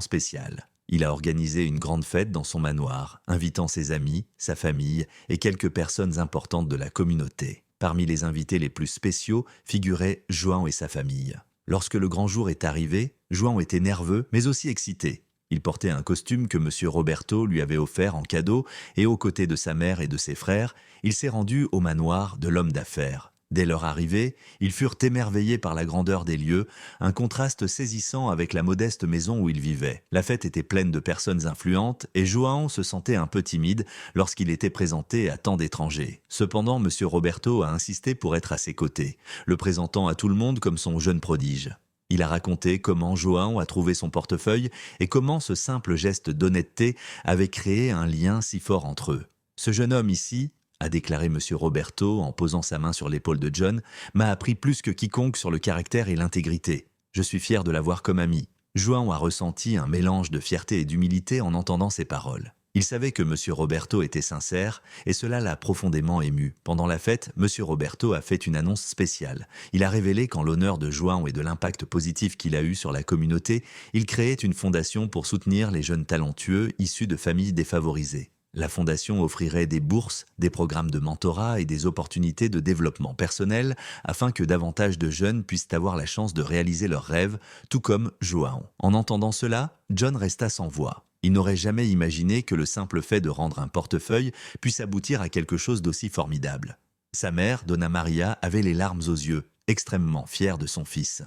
spécial. Il a organisé une grande fête dans son manoir, invitant ses amis, sa famille et quelques personnes importantes de la communauté. Parmi les invités les plus spéciaux figuraient João et sa famille. Lorsque le grand jour est arrivé, João était nerveux mais aussi excité. Il portait un costume que Monsieur Roberto lui avait offert en cadeau et aux côtés de sa mère et de ses frères, il s'est rendu au manoir de l'homme d'affaires. Dès leur arrivée, ils furent émerveillés par la grandeur des lieux, un contraste saisissant avec la modeste maison où ils vivaient. La fête était pleine de personnes influentes et João se sentait un peu timide lorsqu'il était présenté à tant d'étrangers. Cependant, Monsieur Roberto a insisté pour être à ses côtés, le présentant à tout le monde comme son jeune prodige. Il a raconté comment João a trouvé son portefeuille et comment ce simple geste d'honnêteté avait créé un lien si fort entre eux. « Ce jeune homme ici, » a déclaré Monsieur Roberto en posant sa main sur l'épaule de John, m'a appris plus que quiconque sur le caractère et l'intégrité. Je suis fier de l'avoir comme ami. João a ressenti un mélange de fierté et d'humilité en entendant ces paroles. Il savait que Monsieur Roberto était sincère et cela l'a profondément ému. Pendant la fête, Monsieur Roberto a fait une annonce spéciale. Il a révélé qu'en l'honneur de João et de l'impact positif qu'il a eu sur la communauté, il créait une fondation pour soutenir les jeunes talentueux issus de familles défavorisées. La fondation offrirait des bourses, des programmes de mentorat et des opportunités de développement personnel afin que davantage de jeunes puissent avoir la chance de réaliser leurs rêves, tout comme João. En entendant cela, John resta sans voix. Il n'aurait jamais imaginé que le simple fait de rendre un portefeuille puisse aboutir à quelque chose d'aussi formidable. Sa mère, Donna Maria, avait les larmes aux yeux, extrêmement fière de son fils.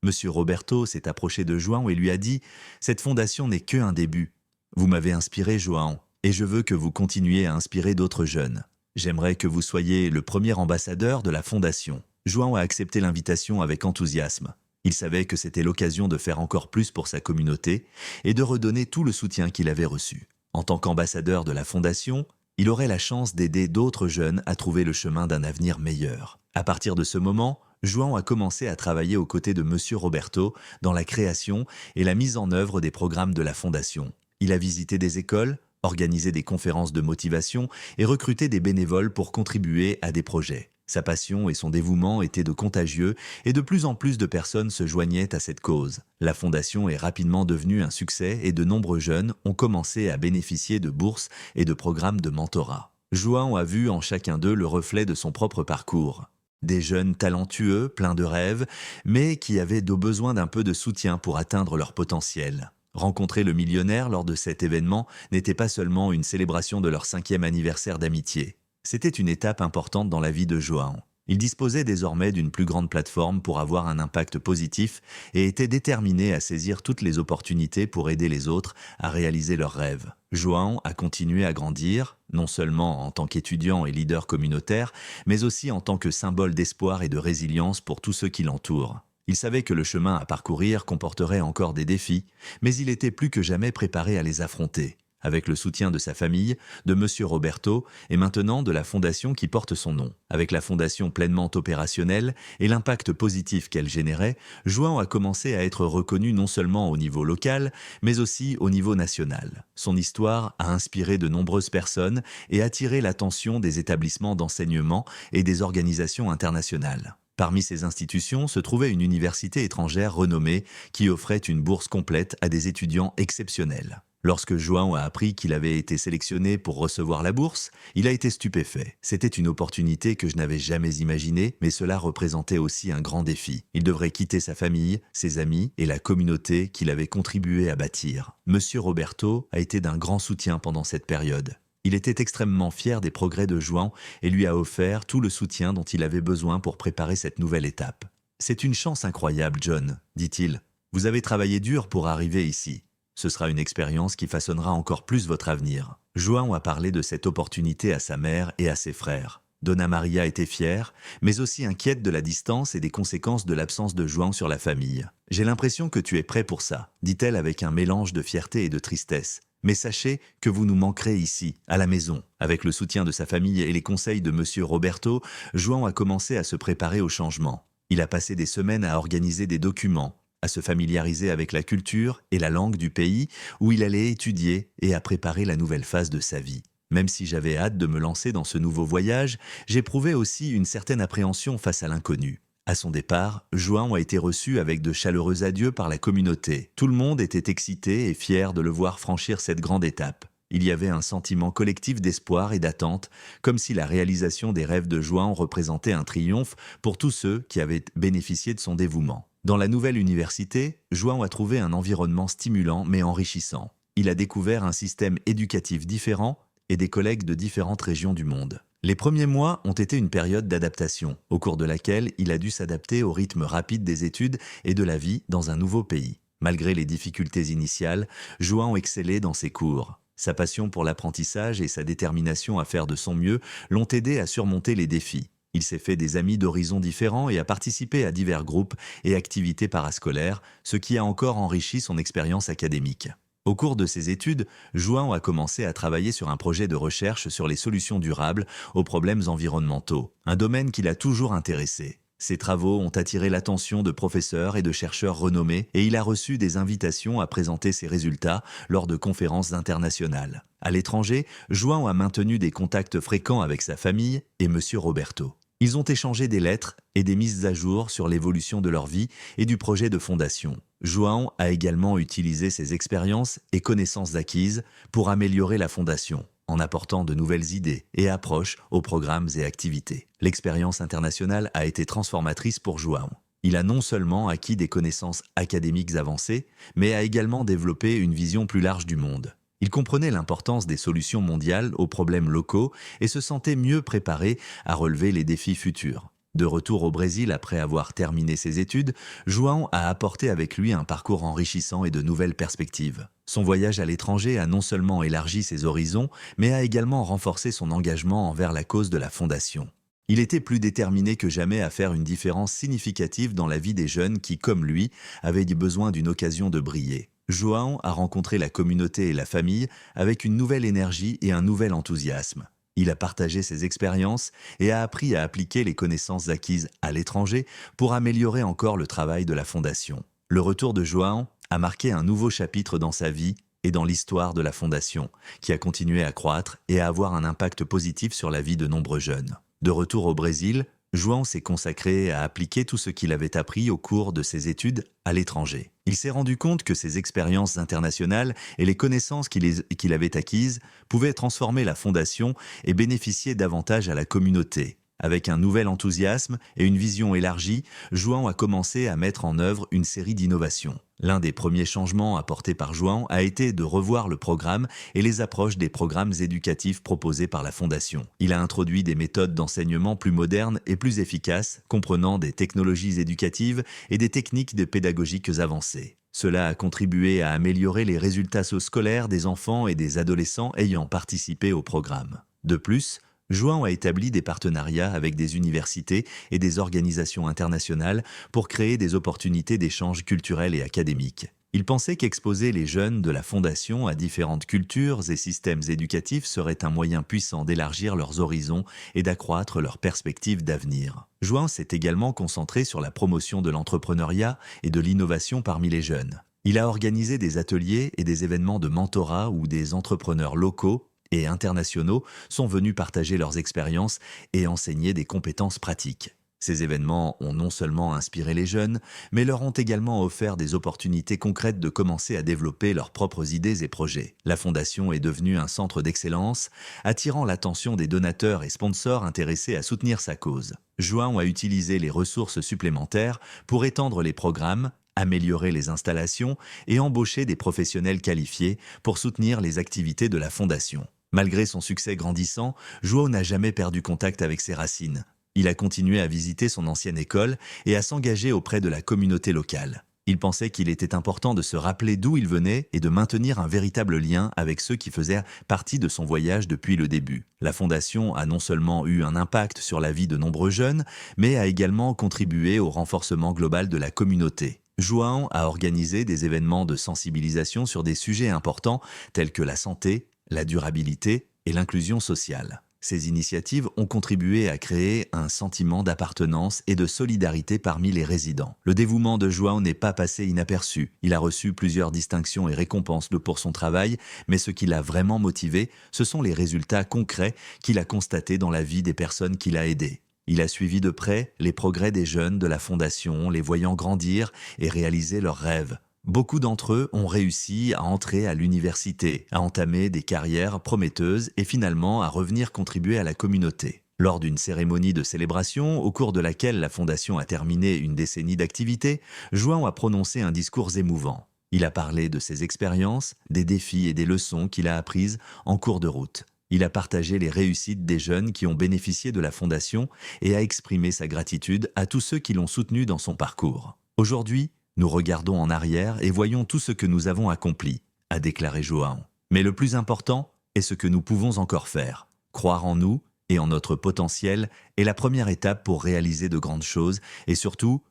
Monsieur Roberto s'est approché de João et lui a dit « Cette fondation n'est qu'un début. Vous m'avez inspiré, João. Et je veux que vous continuiez à inspirer d'autres jeunes. J'aimerais que vous soyez le premier ambassadeur de la Fondation. » João a accepté l'invitation avec enthousiasme. Il savait que c'était l'occasion de faire encore plus pour sa communauté et de redonner tout le soutien qu'il avait reçu. En tant qu'ambassadeur de la Fondation, il aurait la chance d'aider d'autres jeunes à trouver le chemin d'un avenir meilleur. À partir de ce moment, João a commencé à travailler aux côtés de Monsieur Roberto dans la création et la mise en œuvre des programmes de la Fondation. Il a visité des écoles, organisé des conférences de motivation et recruté des bénévoles pour contribuer à des projets. Sa passion et son dévouement étaient de contagieux et de plus en plus de personnes se joignaient à cette cause. La fondation est rapidement devenue un succès et de nombreux jeunes ont commencé à bénéficier de bourses et de programmes de mentorat. João a vu en chacun d'eux le reflet de son propre parcours. Des jeunes talentueux, pleins de rêves, mais qui avaient besoin d'un peu de soutien pour atteindre leur potentiel. Rencontrer le millionnaire lors de cet événement n'était pas seulement une célébration de leur 5e anniversaire d'amitié. C'était une étape importante dans la vie de João. Il disposait désormais d'une plus grande plateforme pour avoir un impact positif et était déterminé à saisir toutes les opportunités pour aider les autres à réaliser leurs rêves. João a continué à grandir, non seulement en tant qu'étudiant et leader communautaire, mais aussi en tant que symbole d'espoir et de résilience pour tous ceux qui l'entourent. Il savait que le chemin à parcourir comporterait encore des défis, mais il était plus que jamais préparé à les affronter. Avec le soutien de sa famille, de M. Roberto et maintenant de la fondation qui porte son nom. Avec la fondation pleinement opérationnelle et l'impact positif qu'elle générait, João a commencé à être reconnu non seulement au niveau local, mais aussi au niveau national. Son histoire a inspiré de nombreuses personnes et attiré l'attention des établissements d'enseignement et des organisations internationales. Parmi ces institutions se trouvait une université étrangère renommée qui offrait une bourse complète à des étudiants exceptionnels. Lorsque João a appris qu'il avait été sélectionné pour recevoir la bourse, il a été stupéfait. C'était une opportunité que je n'avais jamais imaginée, mais cela représentait aussi un grand défi. Il devrait quitter sa famille, ses amis et la communauté qu'il avait contribué à bâtir. Monsieur Roberto a été d'un grand soutien pendant cette période. Il était extrêmement fier des progrès de João et lui a offert tout le soutien dont il avait besoin pour préparer cette nouvelle étape. « C'est une chance incroyable, John, dit-il. Vous avez travaillé dur pour arriver ici. Ce sera une expérience qui façonnera encore plus votre avenir. » João a parlé de cette opportunité à sa mère et à ses frères. Dona Maria était fière, mais aussi inquiète de la distance et des conséquences de l'absence de João sur la famille. « J'ai l'impression que tu es prêt pour ça, dit-elle avec un mélange de fierté et de tristesse. Mais sachez que vous nous manquerez ici, à la maison. » Avec le soutien de sa famille et les conseils de M. Roberto, João a commencé à se préparer au changement. Il a passé des semaines à organiser des documents, à se familiariser avec la culture et la langue du pays où il allait étudier et à préparer la nouvelle phase de sa vie. Même si j'avais hâte de me lancer dans ce nouveau voyage, j'éprouvais aussi une certaine appréhension face à l'inconnu. À son départ, João a été reçu avec de chaleureux adieux par la communauté. Tout le monde était excité et fier de le voir franchir cette grande étape. Il y avait un sentiment collectif d'espoir et d'attente, comme si la réalisation des rêves de João représentait un triomphe pour tous ceux qui avaient bénéficié de son dévouement. Dans la nouvelle université, João a trouvé un environnement stimulant mais enrichissant. Il a découvert un système éducatif différent et des collègues de différentes régions du monde. Les premiers mois ont été une période d'adaptation, au cours de laquelle il a dû s'adapter au rythme rapide des études et de la vie dans un nouveau pays. Malgré les difficultés initiales, João excellait dans ses cours. Sa passion pour l'apprentissage et sa détermination à faire de son mieux l'ont aidé à surmonter les défis. Il s'est fait des amis d'horizons différents et a participé à divers groupes et activités parascolaires, ce qui a encore enrichi son expérience académique. Au cours de ses études, João a commencé à travailler sur un projet de recherche sur les solutions durables aux problèmes environnementaux, un domaine qui l'a toujours intéressé. Ses travaux ont attiré l'attention de professeurs et de chercheurs renommés et il a reçu des invitations à présenter ses résultats lors de conférences internationales. À l'étranger, João a maintenu des contacts fréquents avec sa famille et M. Roberto. Ils ont échangé des lettres et des mises à jour sur l'évolution de leur vie et du projet de fondation. João a également utilisé ses expériences et connaissances acquises pour améliorer la fondation, en apportant de nouvelles idées et approches aux programmes et activités. L'expérience internationale a été transformatrice pour João. Il a non seulement acquis des connaissances académiques avancées, mais a également développé une vision plus large du monde. Il comprenait l'importance des solutions mondiales aux problèmes locaux et se sentait mieux préparé à relever les défis futurs. De retour au Brésil après avoir terminé ses études, João a apporté avec lui un parcours enrichissant et de nouvelles perspectives. Son voyage à l'étranger a non seulement élargi ses horizons, mais a également renforcé son engagement envers la cause de la Fondation. Il était plus déterminé que jamais à faire une différence significative dans la vie des jeunes qui, comme lui, avaient besoin d'une occasion de briller. João a rencontré la communauté et la famille avec une nouvelle énergie et un nouvel enthousiasme. Il a partagé ses expériences et a appris à appliquer les connaissances acquises à l'étranger pour améliorer encore le travail de la Fondation. Le retour de João a marqué un nouveau chapitre dans sa vie et dans l'histoire de la Fondation, qui a continué à croître et à avoir un impact positif sur la vie de nombreux jeunes. De retour au Brésil, João s'est consacré à appliquer tout ce qu'il avait appris au cours de ses études à l'étranger. Il s'est rendu compte que ses expériences internationales et les connaissances qu'il avait acquises pouvaient transformer la Fondation et bénéficier davantage à la communauté. Avec un nouvel enthousiasme et une vision élargie, João a commencé à mettre en œuvre une série d'innovations. L'un des premiers changements apportés par João a été de revoir le programme et les approches des programmes éducatifs proposés par la Fondation. Il a introduit des méthodes d'enseignement plus modernes et plus efficaces, comprenant des technologies éducatives et des techniques pédagogiques avancées. Cela a contribué à améliorer les résultats scolaires des enfants et des adolescents ayant participé au programme. De plus, João a établi des partenariats avec des universités et des organisations internationales pour créer des opportunités d'échange culturel et académique. Il pensait qu'exposer les jeunes de la Fondation à différentes cultures et systèmes éducatifs serait un moyen puissant d'élargir leurs horizons et d'accroître leurs perspectives d'avenir. João s'est également concentré sur la promotion de l'entrepreneuriat et de l'innovation parmi les jeunes. Il a organisé des ateliers et des événements de mentorat où des entrepreneurs locaux et internationaux sont venus partager leurs expériences et enseigner des compétences pratiques. Ces événements ont non seulement inspiré les jeunes, mais leur ont également offert des opportunités concrètes de commencer à développer leurs propres idées et projets. La Fondation est devenue un centre d'excellence, attirant l'attention des donateurs et sponsors intéressés à soutenir sa cause. João a utilisé les ressources supplémentaires pour étendre les programmes, améliorer les installations et embaucher des professionnels qualifiés pour soutenir les activités de la Fondation. Malgré son succès grandissant, João n'a jamais perdu contact avec ses racines. Il a continué à visiter son ancienne école et à s'engager auprès de la communauté locale. Il pensait qu'il était important de se rappeler d'où il venait et de maintenir un véritable lien avec ceux qui faisaient partie de son voyage depuis le début. La Fondation a non seulement eu un impact sur la vie de nombreux jeunes, mais a également contribué au renforcement global de la communauté. João a organisé des événements de sensibilisation sur des sujets importants tels que la santé, la durabilité et l'inclusion sociale. Ces initiatives ont contribué à créer un sentiment d'appartenance et de solidarité parmi les résidents. Le dévouement de João n'est pas passé inaperçu. Il a reçu plusieurs distinctions et récompenses pour son travail, mais ce qui l'a vraiment motivé, ce sont les résultats concrets qu'il a constatés dans la vie des personnes qu'il a aidées. Il a suivi de près les progrès des jeunes de la Fondation, les voyant grandir et réaliser leurs rêves. Beaucoup d'entre eux ont réussi à entrer à l'université, à entamer des carrières prometteuses et finalement à revenir contribuer à la communauté. Lors d'une cérémonie de célébration, au cours de laquelle la Fondation a terminé une décennie d'activité, João a prononcé un discours émouvant. Il a parlé de ses expériences, des défis et des leçons qu'il a apprises en cours de route. Il a partagé les réussites des jeunes qui ont bénéficié de la Fondation et a exprimé sa gratitude à tous ceux qui l'ont soutenu dans son parcours. Aujourd'hui, nous regardons en arrière et voyons tout ce que nous avons accompli, a déclaré João. Mais le plus important est ce que nous pouvons encore faire. Croire en nous et en notre potentiel est la première étape pour réaliser de grandes choses et surtout,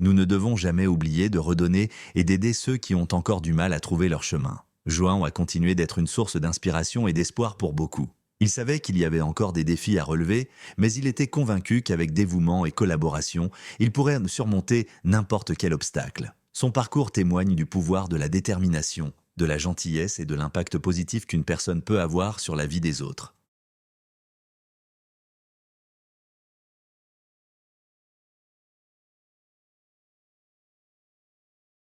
nous ne devons jamais oublier de redonner et d'aider ceux qui ont encore du mal à trouver leur chemin. João a continué d'être une source d'inspiration et d'espoir pour beaucoup. Il savait qu'il y avait encore des défis à relever, mais il était convaincu qu'avec dévouement et collaboration, il pourrait surmonter n'importe quel obstacle. Son parcours témoigne du pouvoir de la détermination, de la gentillesse et de l'impact positif qu'une personne peut avoir sur la vie des autres.